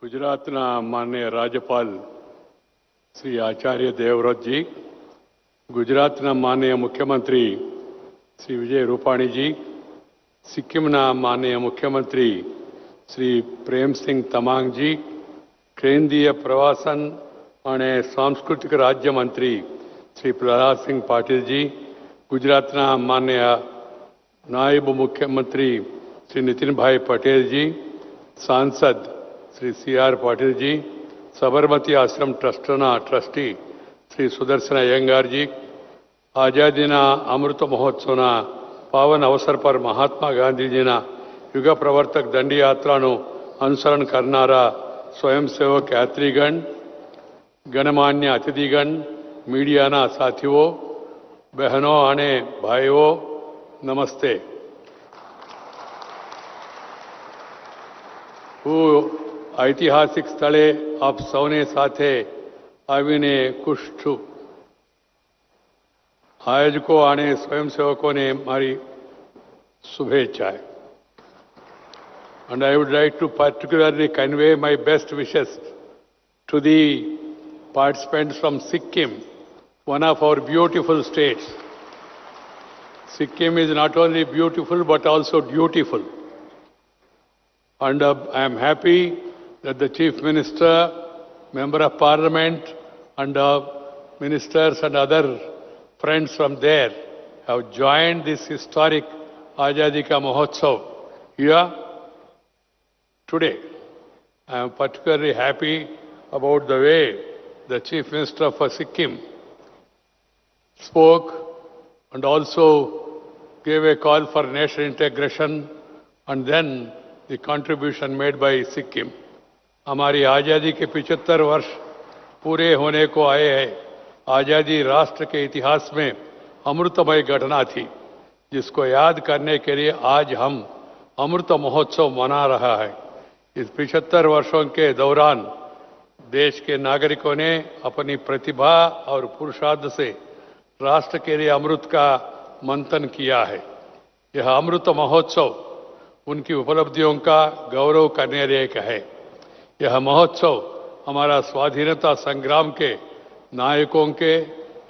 गुजरातना माननीय राज्यपाल श्री आचार्य देवव्रत जी, गुजरातना माननीय मुख्यमंत्री श्री विजय रूपाणी जी, सिक्किमना माननीय मुख्यमंत्री श्री प्रेम सिंह तमांग जी, केंद्रीय प्रवासन और सांस्कृतिक राज्य मंत्री श्री प्रहलाद सिंह पाटिल जी, गुजरातना माननीय नायब मुख्यमंत्री श्री नितिन भाई पटेल जी, सांसद श्री CR पाटिल जी, सबरमती आश्रम ट्रस्टना ट्रस्टी श्री सुदर्शन अयंगार जी, आजादीना अमृत महोत्सवना पावन अवसर पर महात्मा गांधीजीना युग प्रवर्तक दंडी यात्रानु अनुसरण करनारा स्वयंसेवक यात्रीगण, गणमान्य अतिथिगण, मीडियाना साथियों, बहनों और भाइयों, नमस्ते। ऐतिहासिक स्थले आप सौने साथे आवीने खुश छू। आयोजकों और स्वयंसेवकों ने मारी शुभेच्छाएं। And I would like to particularly convey my best wishes to the participants from Sikkim, one of our beautiful states. Sikkim is not only beautiful but also dutiful. And I am happy that the Chief Minister, Member of Parliament and ministers and other friends from there have joined this historic Azadi Ka Mahotsav here today. I am particularly happy about the way the Chief Minister for Sikkim spoke and also gave a call for national integration and then the contribution made by Sikkim. हमारी आज़ादी के 75 वर्ष पूरे होने को आए हैं। आज़ादी राष्ट्र के इतिहास में अमृतमय घटना थी, जिसको याद करने के लिए आज हम अमृत महोत्सव मना रहा है। इस 75 वर्षों के दौरान देश के नागरिकों ने अपनी प्रतिभा और पुरुषार्थ से राष्ट्र के लिए अमृत का मंथन किया है। यह अमृत महोत्सव उनकी उपलब्धियों का गौरव करने लायक है। यह महोत्सव हमारा स्वाधीनता संग्राम के नायकों के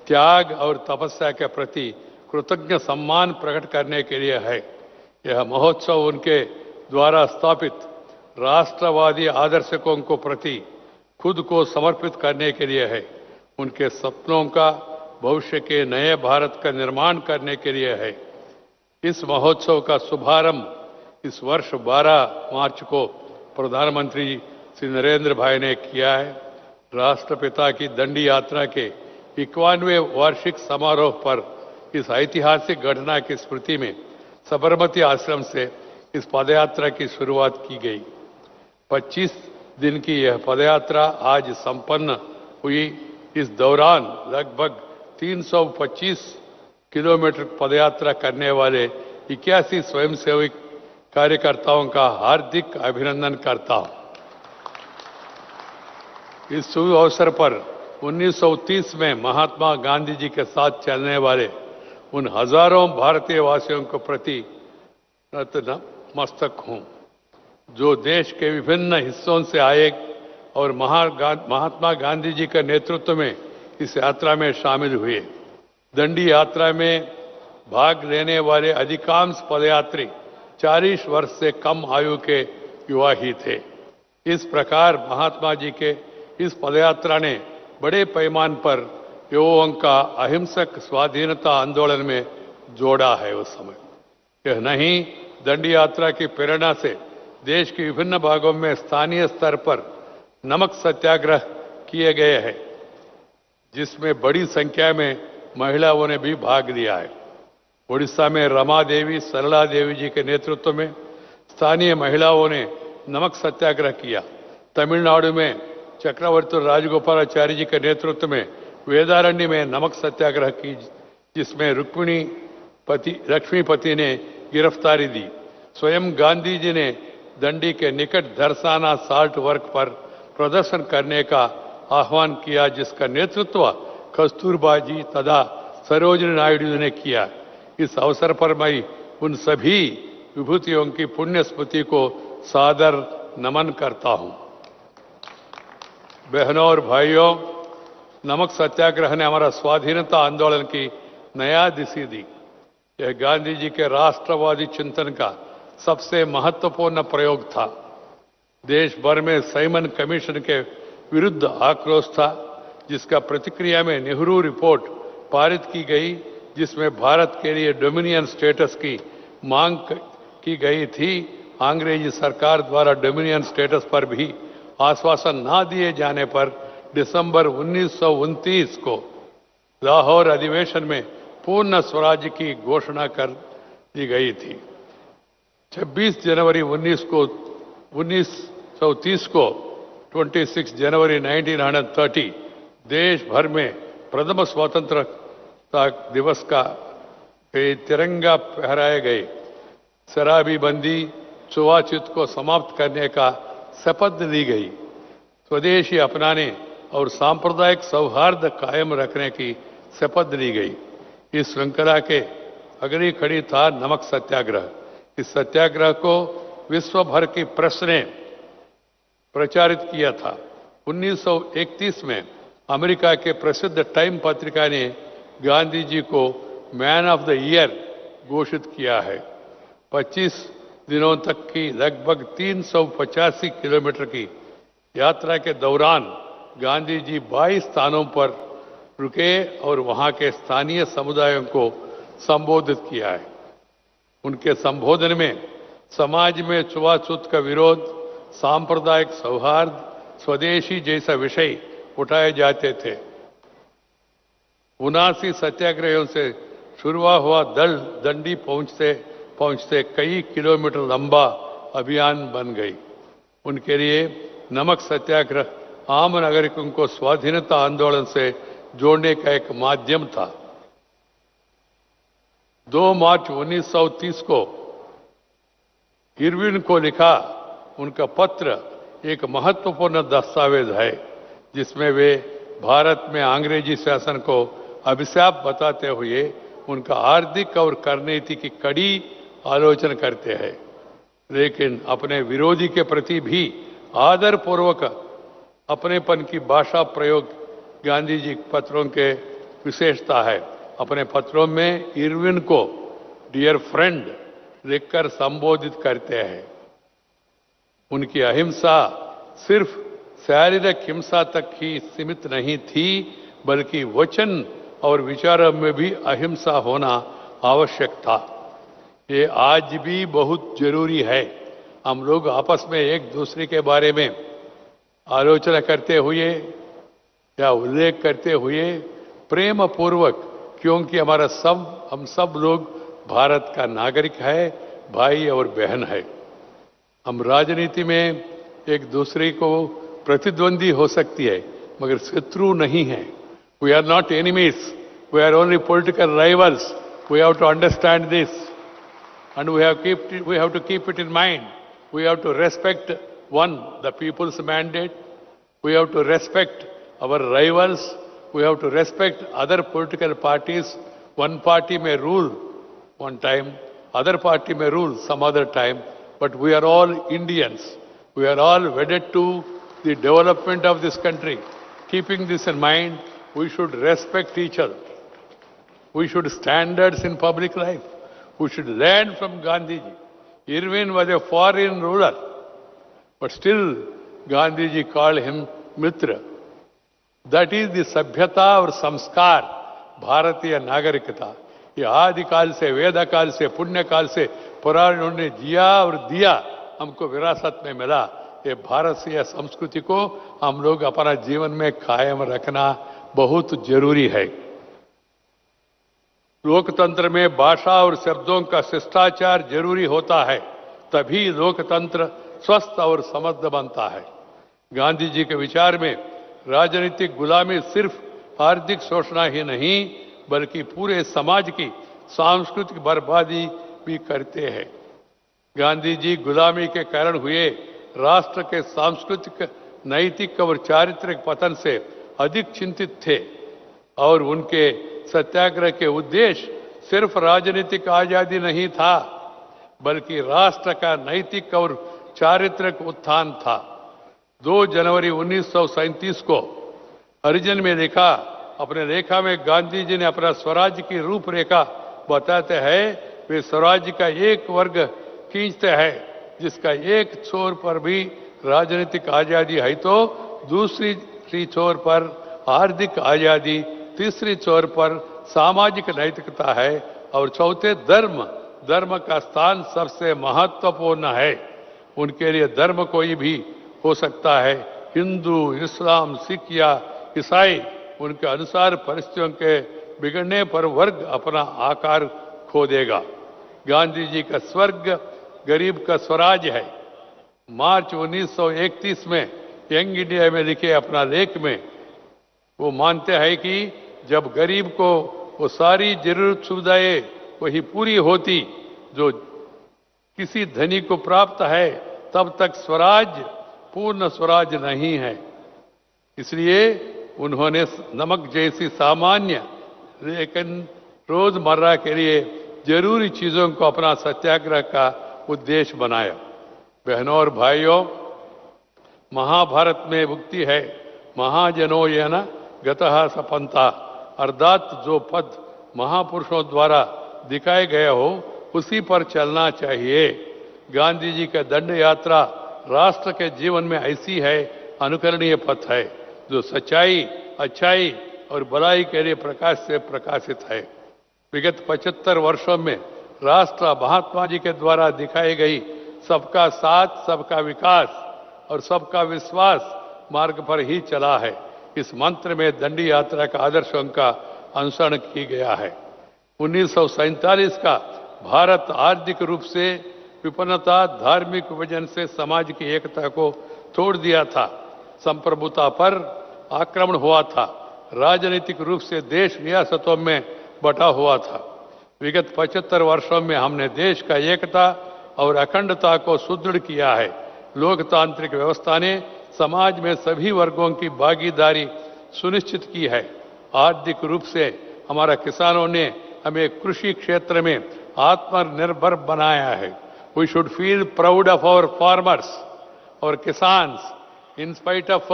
त्याग और तपस्या के प्रति कृतज्ञ सम्मान प्रकट करने के लिए है। यह महोत्सव उनके द्वारा स्थापित राष्ट्रवादी आदर्शों को प्रति खुद को समर्पित करने के लिए है। उनके सपनों का भविष्य के नए भारत का निर्माण करने के लिए है। इस महोत्सव का शुभारंभ इस वर्ष 12 मार्च को प्रधानमंत्री श्री नरेंद्र भाई ने किया है। राष्ट्रपिता की दंडी यात्रा के 51वें वार्षिक समारोह पर इस ऐतिहासिक घटना की स्मृति में सबरमती आश्रम से इस पदयात्रा की शुरुआत की गई। 25 दिन की यह पदयात्रा आज संपन्न हुई। इस दौरान लगभग 325 किलोमीटर पदयात्रा करने वाले 81 स्वयंसेवी कार्यकर्ताओं का हार्दिक अभिनंदन करता हूं। इस शुभ अवसर पर 1930 में महात्मा गांधी जी के साथ चलने वाले उन हजारों भारतीय वासियों को प्रति नतमस्तक हूं, जो देश के विभिन्न हिस्सों से आए और महात्मा गांधी जी के नेतृत्व में इस यात्रा में शामिल हुए। दंडी यात्रा में भाग लेने वाले अधिकांश पदयात्री 40 वर्ष से कम आयु के युवा ही थे। इस प्रकार महात्मा जी के इस पदयात्रा ने बड़े पैमाने पर युवाओं का अहिंसक स्वाधीनता आंदोलन में जोड़ा है। उस समय यह नहीं, दंडी यात्रा की प्रेरणा से देश के विभिन्न भागों में स्थानीय स्तर पर नमक सत्याग्रह किए गए हैं, जिसमें बड़ी संख्या में महिलाओं ने भी भाग लिया है। ओडिशा में रमा देवी, सरला देवी जी के नेतृत्व में स्थानीय महिलाओं ने नमक सत्याग्रह किया। तमिलनाडु में चक्रवर्ती राजगोपालाचारी जी के नेतृत्व में वेदारण्य में नमक सत्याग्रह की, जिसमें लक्ष्मीपति ने गिरफ्तारी दी। स्वयं गांधी जी ने दंडी के निकट धरसाना साल्ट वर्क पर प्रदर्शन करने का आह्वान किया, जिसका नेतृत्व कस्तूरबा जी तथा सरोजिनी नायडू ने किया। इस अवसर पर मैं उन सभी विभूतियों की पुण्य स्मृति को सादर नमन करता हूं। बहनों और भाइयों, नमक सत्याग्रह ने हमारा स्वाधीनता आंदोलन की नया दिशा दी। यह गांधी जी के राष्ट्रवादी चिंतन का सबसे महत्वपूर्ण प्रयोग था। देश भर में साइमन कमीशन के विरुद्ध आक्रोश था, जिसका प्रतिक्रिया में नेहरू रिपोर्ट पारित की गई, जिसमें भारत के लिए डोमिनियन स्टेटस की मांग की गई थी। अंग्रेजी सरकार द्वारा डोमिनियन स्टेटस पर भी आश्वासन न दिए जाने पर दिसंबर 1929 को लाहौर अधिवेशन में पूर्ण स्वराज्य की घोषणा कर दी गई थी। 26 जनवरी 1930 को 26 जनवरी 1930 देश भर में प्रथम स्वतंत्रता दिवस का तिरंगा फहराए गए। शराबीबंदी, छुआछूत को समाप्त करने का शपथ ली गई। स्वदेशी अपनाने और सांप्रदायिक सौहार्द कायम रखने की शपथ ली गई। इस श्रृंखला के अगली कड़ी था नमक सत्याग्रह। इस सत्याग्रह को विश्व भर की प्रेस ने प्रचारित किया था। 1931 में अमेरिका के प्रसिद्ध टाइम पत्रिका ने गांधी जी को मैन ऑफ द ईयर घोषित किया है। 25 दिनों तक की लगभग 385 किलोमीटर की यात्रा के दौरान गांधी जी 22 स्थानों पर रुके और वहां के स्थानीय समुदायों को संबोधित किया है। उनके संबोधन में समाज में छुआछूत का विरोध, सांप्रदायिक सौहार्द, स्वदेशी जैसा विषय उठाए जाते थे। 79 सत्याग्रहियों से शुरू हुआ दल दंडी पहुंचते कई किलोमीटर लंबा अभियान बन गई। उनके लिए नमक सत्याग्रह आम नागरिकों को स्वाधीनता आंदोलन से जोड़ने का एक माध्यम था। 2 मार्च 1930 को इरविन को लिखा उनका पत्र एक महत्वपूर्ण दस्तावेज है, जिसमें वे भारत में अंग्रेजी शासन को अभिशाप बताते हुए उनका आर्थिक और करनीति की कड़ी आलोचना करते हैं, लेकिन अपने विरोधी के प्रति भी आदर पूर्वक अपनेपन की भाषा प्रयोग गांधी जी पत्रों के विशेषता है। अपने पत्रों में इरविन को डियर फ्रेंड लिखकर संबोधित करते हैं। उनकी अहिंसा सिर्फ शारीरिक हिंसा तक ही सीमित नहीं थी, बल्कि वचन और विचारों में भी अहिंसा होना आवश्यक था। ये आज भी बहुत जरूरी है। हम लोग आपस में एक दूसरे के बारे में आलोचना करते हुए या उल्लेख करते हुए प्रेम पूर्वक, क्योंकि हम सब लोग भारत का नागरिक है, भाई और बहन है। हम राजनीति में एक दूसरे को प्रतिद्वंदी हो सकती है, मगर शत्रु नहीं है। We are not enemies, we are only political rivals. We have to understand this and we have to keep it in mind. We have to respect the people's mandate. We have to respect our rivals. We have to respect other political parties. One party may rule one time, other party may rule some other time, but we are all Indians. We are all wedded to the development of this country. Keeping this in mind, we should respect each other. We should standards in public life. We should learn from Gandhiji. Irvin was a foreign ruler, but still Gandhiji called him Mitra. That is the सभ्यता और संस्कार भारतीय नागरिकता। ये आदि काल से, वेद काल से, पुण्य काल से पुराणों ने जिया और दिया, हमको विरासत में मिला। ये भारतीय संस्कृति को हम लोग अपना जीवन में कायम रखना बहुत जरूरी है। लोकतंत्र में भाषा और शब्दों का शिष्टाचार जरूरी होता है, तभी लोकतंत्र स्वस्थ और समृद्ध बनता है। गांधी जी के विचार में राजनीतिक गुलामी सिर्फ आर्थिक शोषण ही नहीं, बल्कि पूरे समाज की सांस्कृतिक बर्बादी भी करते हैं। गांधी जी गुलामी के कारण हुए राष्ट्र के सांस्कृतिक, नैतिक और चारित्रिक पतन से अधिक चिंतित थे और उनके सत्याग्रह के उद्देश्य सिर्फ राजनीतिक आजादी नहीं था, बल्कि राष्ट्र का नैतिक और चारित्रिक उत्थान था। 2 जनवरी 1937 को हरिजन में लिखा, अपने लेखा में गांधी जी ने अपना स्वराज की रूपरेखा बताते हैं। वे स्वराज का एक वर्ग खींचते हैं जिसका एक छोर पर भी राजनीतिक आजादी है, तो दूसरी छोर पर आर्थिक आजादी, तीसरी छोर पर सामाजिक नैतिकता है और चौथे धर्म का स्थान सबसे महत्वपूर्ण है। उनके लिए धर्म कोई भी हो सकता है, हिंदू, इस्लाम, सिख या ईसाई। उनके अनुसार परिस्थितियों के बिगड़ने पर वर्ग अपना आकार खो देगा। गांधी जी का स्वर्ग गरीब का स्वराज है। मार्च 1931 में यंग इंडिया में लिखे अपना लेख में वो मानते हैं कि जब गरीब को वो सारी जरूरत सुविधाएं वही पूरी होती जो किसी धनी को प्राप्त है, तब तक स्वराज पूर्ण स्वराज नहीं है। इसलिए उन्होंने नमक जैसी सामान्य लेकिन रोजमर्रा के लिए जरूरी चीजों को अपना सत्याग्रह का उद्देश्य बनाया। बहनों और भाइयों, महाभारत में उक्ति है, महाजनो येन गतः स पंथा, अर्थात जो पथ महापुरुषों द्वारा दिखाए गए हो उसी पर चलना चाहिए। गांधी जी का दंड यात्रा राष्ट्र के जीवन में ऐसी है अनुकरणीय पथ है जो सच्चाई, अच्छाई और भलाई के लिए प्रकाश से प्रकाशित है। विगत 75 वर्षों में राष्ट्र महात्मा जी के द्वारा दिखाई गई सबका साथ, सबका विकास और सबका विश्वास मार्ग पर ही चला है। इस मंत्र में दंडी यात्रा का आदर्शों का अनुसरण किया गया है। 1947 का भारत आर्थिक रूप से विपन्नता, धार्मिक विभाजन से समाज की एकता को तोड़ दिया था। संप्रभुता पर आक्रमण हुआ था। राजनीतिक रूप से देश रियासतों में बटा हुआ था। विगत 75 वर्षों में हमने देश का एकता और अखंडता को सुदृढ़ किया है। लोकतांत्रिक व्यवस्था ने समाज में सभी वर्गों की भागीदारी सुनिश्चित की है। आर्थिक रूप से हमारा किसानों ने हमें कृषि क्षेत्र में आत्मनिर्भर बनाया है। We should feel proud of our farmers और किसान्स in spite of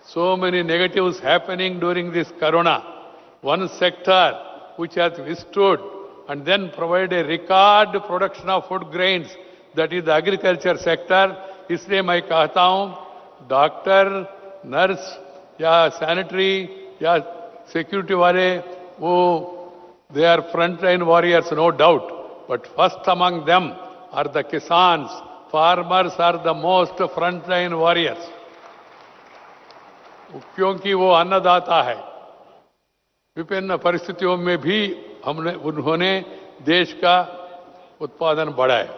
so many negatives happening during this corona. One sector which has withstood and then provided a record production of food grains, that is the agriculture sector. इसलिए मैं कहता हूं, doctor, nurse या sanitary या security वाले वो they are frontline warriors, no doubt, but first among them are the kisans. Farmers are the most frontline warriors, क्योंकि वो अन्नदाता है। विभिन्न परिस्थितियों में भी उन्होंने देश का उत्पादन बढ़ाया।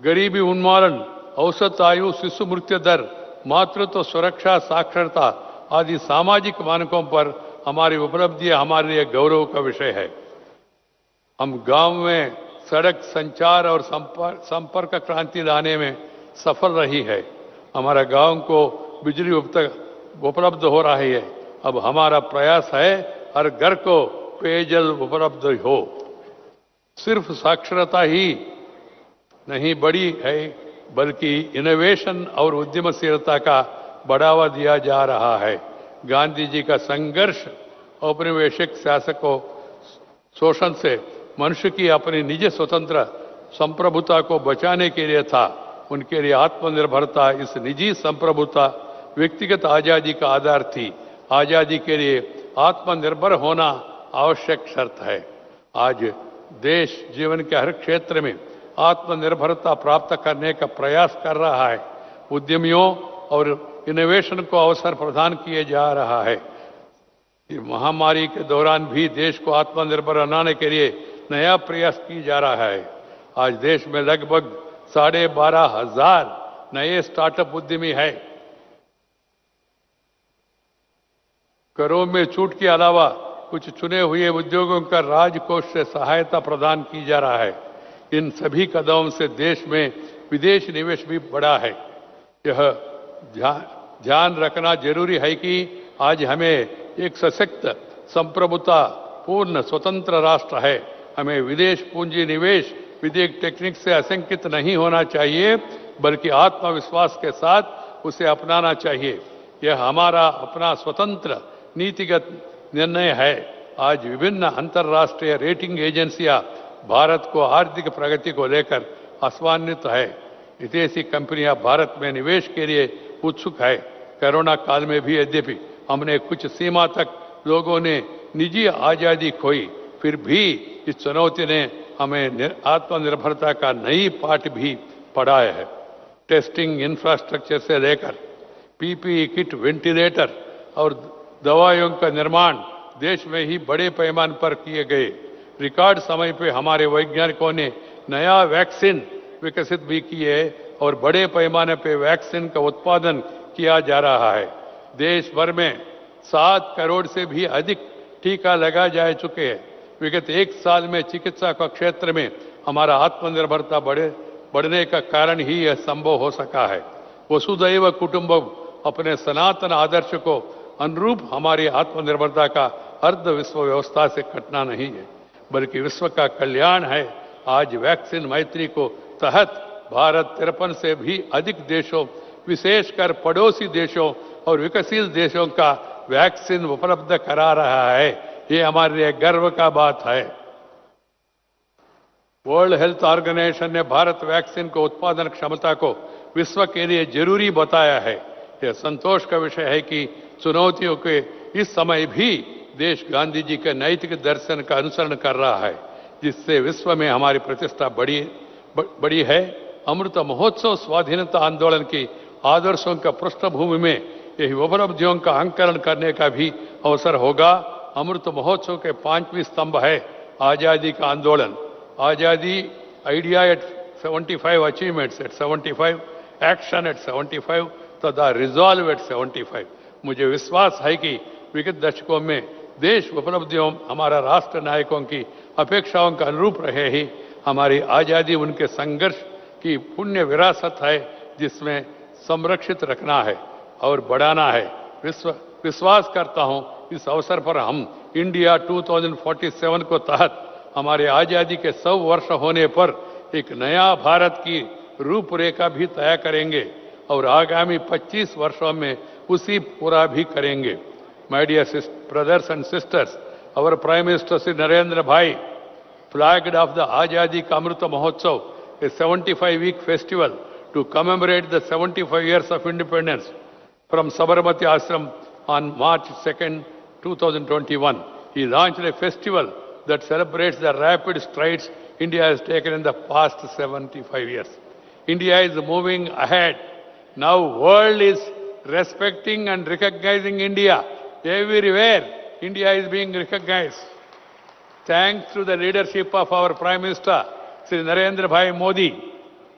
गरीबी उन्मूलन, औसत आयु, शिशु मृत्यु दर, मातृत्व सुरक्षा, साक्षरता आदि सामाजिक मानकों पर हमारी उपलब्धियां हमारे लिए गौरव का विषय है। हम गांव में सड़क, संचार और संपर्क क्रांति लाने में सफल रही है। हमारा गांव को बिजली उपलब्ध हो रही है। अब हमारा प्रयास है हर घर को पेयजल उपलब्ध हो। सिर्फ साक्षरता ही नहीं बढ़ी है, बल्कि इनोवेशन और उद्यमशीलता का बढ़ावा दिया जा रहा है। गांधी जी का संघर्ष औपनिवेशिक शासकों शोषण से मनुष्य की अपनी निजी स्वतंत्र संप्रभुता को बचाने के लिए था। उनके लिए आत्मनिर्भरता, इस निजी संप्रभुता, व्यक्तिगत आजादी का आधार थी। आजादी के लिए आत्मनिर्भर होना आवश्यक शर्त है। आज देश जीवन के हर क्षेत्र में आत्मनिर्भरता प्राप्त करने का प्रयास कर रहा है। उद्यमियों और इनोवेशन को अवसर प्रदान किए जा रहा है। महामारी के दौरान भी देश को आत्मनिर्भर बनाने के लिए नया प्रयास किया जा रहा है। आज देश में लगभग 12,500 नए स्टार्टअप उद्यमी है। करों में छूट के अलावा कुछ चुने हुए उद्योगों का राजकोष से सहायता प्रदान की जा रहा है। इन सभी कदमों से देश में विदेश निवेश भी बढ़ा है। यह ध्यान रखना जरूरी है कि आज हमें एक सशक्त, संप्रभुता पूर्ण स्वतंत्र राष्ट्र है। हमें विदेश पूंजी निवेश, विदेश टेक्निक से आशंकित नहीं होना चाहिए, बल्कि आत्मविश्वास के साथ उसे अपनाना चाहिए। यह हमारा अपना स्वतंत्र नीतिगत निर्णय है। आज विभिन्न अंतर्राष्ट्रीय रेटिंग एजेंसियां भारत को आर्थिक प्रगति को लेकर आशान्वित है। विदेशी कंपनियां भारत में निवेश के लिए उत्सुक है। कोरोना काल में भी यद्यपि हमने कुछ सीमा तक लोगों ने निजी आजादी खोई, फिर भी इस चुनौती ने हमें आत्मनिर्भरता का नई पाठ भी पढ़ाया है। टेस्टिंग इंफ्रास्ट्रक्चर से लेकर पीपीई किट, वेंटिलेटर और दवाइयों का निर्माण देश में ही बड़े पैमाने पर किए गए। रिकॉर्ड समय पे हमारे वैज्ञानिकों ने नया वैक्सीन विकसित भी किए और बड़े पैमाने पे वैक्सीन का उत्पादन किया जा रहा है। देश भर में 7 करोड़ से भी अधिक टीका लगा जा चुके हैं। विगत 1 साल में चिकित्सा का क्षेत्र में हमारा आत्मनिर्भरता बढ़ने का कारण ही यह संभव हो सका है। वसुधैव कुटुंबकम अपने सनातन आदर्श को अनुरूप हमारी आत्मनिर्भरता का अर्ध विश्व व्यवस्था से कटना नहीं है, बल्कि विश्व का कल्याण है। आज वैक्सीन मैत्री को तहत भारत 53 से भी अधिक देशों, विशेषकर पड़ोसी देशों और विकसित देशों का वैक्सीन उपलब्ध करा रहा है। ये हमारे लिए गर्व का बात है। वर्ल्ड हेल्थ ऑर्गेनाइजेशन ने भारत वैक्सीन को उत्पादन क्षमता को विश्व के लिए जरूरी बताया है। यह संतोष का विषय है कि चुनौतियों के इस समय भी देश गांधी जी के नैतिक दर्शन का अनुसरण कर रहा है, जिससे विश्व में हमारी प्रतिष्ठा बड़ी है। अमृत महोत्सव स्वाधीनता आंदोलन की आदर्शों का पृष्ठभूमि में यही उपलब्धियों का अंकलन करने का भी अवसर होगा। अमृत महोत्सव के 5वें स्तंभ है आजादी का आंदोलन। आजादी idea at 75, achievements at 75, action at 75 तथा रिजॉल्व एट 75। मुझे विश्वास है कि विगत दशकों में देश उपलब्धियों हमारा राष्ट्र नायकों की अपेक्षाओं का अनुरूप रहे ही हमारी आजादी उनके संघर्ष की पुण्य विरासत है, जिसमें संरक्षित रखना है और बढ़ाना है। विश्वास करता हूं इस अवसर पर हम इंडिया 2047 को तहत हमारे आजादी के 100 वर्ष होने पर एक नया भारत की रूपरेखा भी तय करेंगे और आगामी 25 वर्षों में उसी पूरा भी करेंगे। My dear brothers and sisters, our Prime Minister Sri Narendra Bhai flagged off the Azadi Ka Amrita Mahotsav, a 75-week festival to commemorate the 75 years of independence from Sabarmati Ashram on March 2nd, 2021. He launched a festival that celebrates the rapid strides India has taken in the past 75 years. India is moving ahead. Now world is respecting and recognizing India. Everywhere India is being recognized. Thanks to the leadership of our Prime Minister, Sri Narendra Bhai Modi,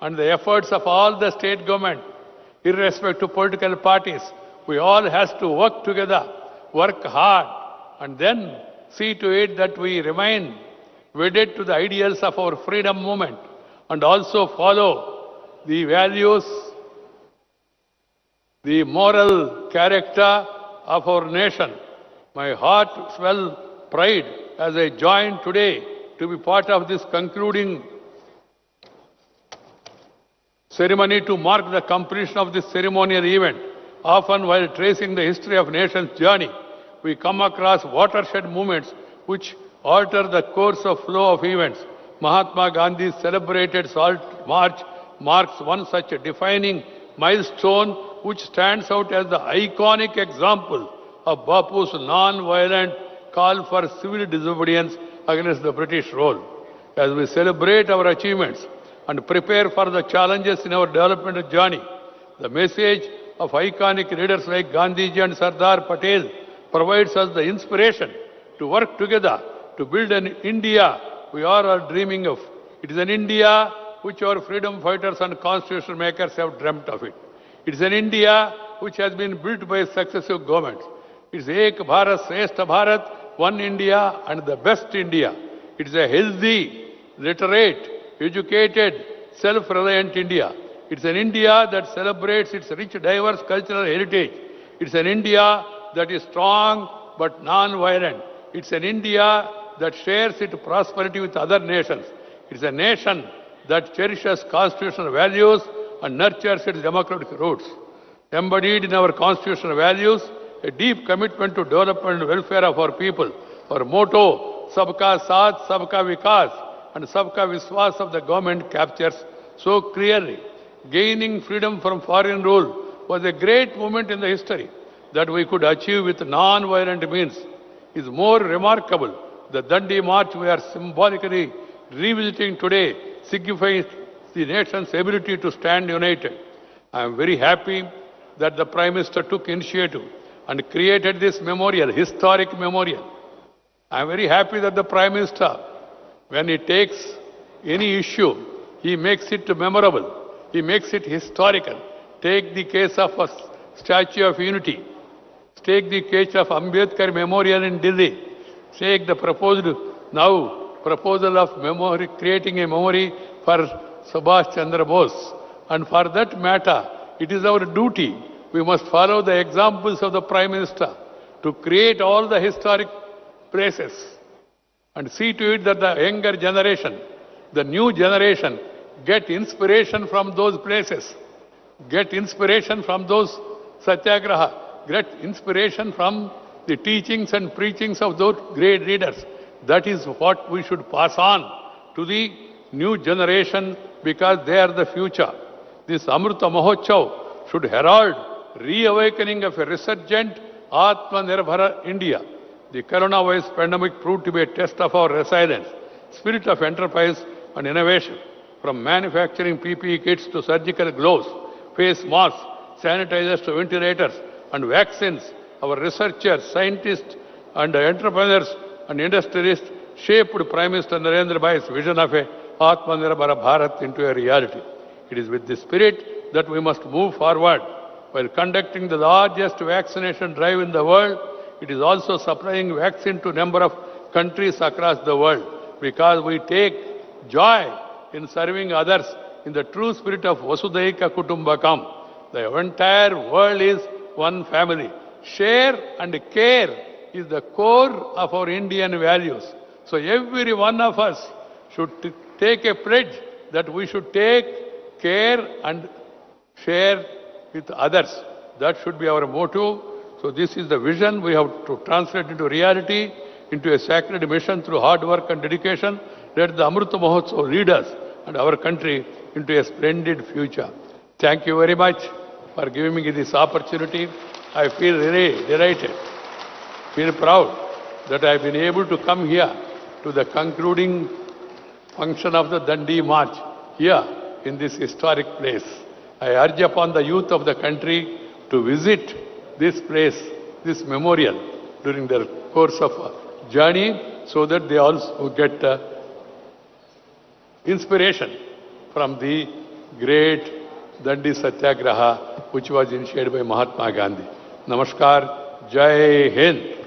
and the efforts of all the state government, irrespective of political parties, we all have to work together, work hard, and then see to it that we remain wedded to the ideals of our freedom movement and also follow the values, the moral character of our nation. My heart swells pride as I join today to be part of this concluding ceremony to mark the completion of this ceremonial event. Often while tracing the history of nation's journey, we come across watershed movements which alter the course of flow of events. Mahatma Gandhi's celebrated Salt March marks one such a defining milestone which stands out as the iconic example of Bapu's non-violent call for civil disobedience against the British rule. As we celebrate our achievements and prepare for the challenges in our development journey, the message of iconic leaders like Gandhiji and Sardar Patel provides us the inspiration to work together to build an India we are all dreaming of. It is an India which our freedom fighters and constitution makers have dreamt of it. It is an India which has been built by successive governments. It is Ek Bharat, Shrestha Bharat, One India and the best India. It is a healthy, literate, educated, self-reliant India. It is an India that celebrates its rich, diverse cultural heritage. It is an India that is strong but non-violent. It's an India that shares its prosperity with other nations. It's a nation that cherishes constitutional values and nurtures its democratic roots. Embodied in our constitutional values, a deep commitment to development and welfare of our people. Our motto, Sabka Saath, Sabka Vikas, and Sabka Viswas of the government captures so clearly. Gaining freedom from foreign rule was a great moment in the history that we could achieve with non-violent means. Is more remarkable. The Dandi March we are symbolically revisiting today signifies the nation's ability to stand united. I am very happy that the Prime Minister took initiative and created this memorial, historic memorial. I am very happy that the Prime Minister, when he takes any issue, he makes it memorable, he makes it historical. Take the case of a Statue of Unity. Take the case of Ambedkar Memorial in Delhi. Take the proposal of memory, creating a memory for Subhash Chandra Bose. And for that matter, it is our duty. We must follow the examples of the Prime Minister to create all the historic places and see to it that the younger generation, the new generation, get inspiration from those places, get inspiration from those satyagraha, get inspiration from the teachings and preachings of those great leaders. That is what we should pass on to the new generation because they are the future. This Amrita Mahotsav should herald reawakening of a resurgent Atmanirbhar India. The coronavirus pandemic proved to be a test of our resilience, spirit of enterprise and innovation. From manufacturing PPE kits to surgical gloves, face masks, sanitizers to ventilators and vaccines, our researchers, scientists and entrepreneurs and industrialists shaped Prime Minister Narendra Bhai's vision of a Atmanirbhar Bharat into a reality. It is with this spirit that we must move forward. While conducting the largest vaccination drive in the world, it is also supplying vaccine to a number of countries across the world because we take joy in serving others in the true spirit of Vasudhaika Kutumbakam. The entire world is one family. Share and care is the core of our Indian values. So every one of us should take a pledge that we should take care and share with others. That should be our motto. So this is the vision we have to translate into reality, into a sacred mission through hard work and dedication. Let the Amrita Mahotsav lead us and our country into a splendid future. Thank you very much for giving me this opportunity. I feel really delighted, feel proud that I have been able to come here to the concluding function of the Dandi March here in this historic place. I urge upon the youth of the country to visit this place, this memorial, during their course of journey so that they also get inspiration from the great Dandi Satyagraha which was initiated by Mahatma Gandhi. Namaskar, Jai Hind.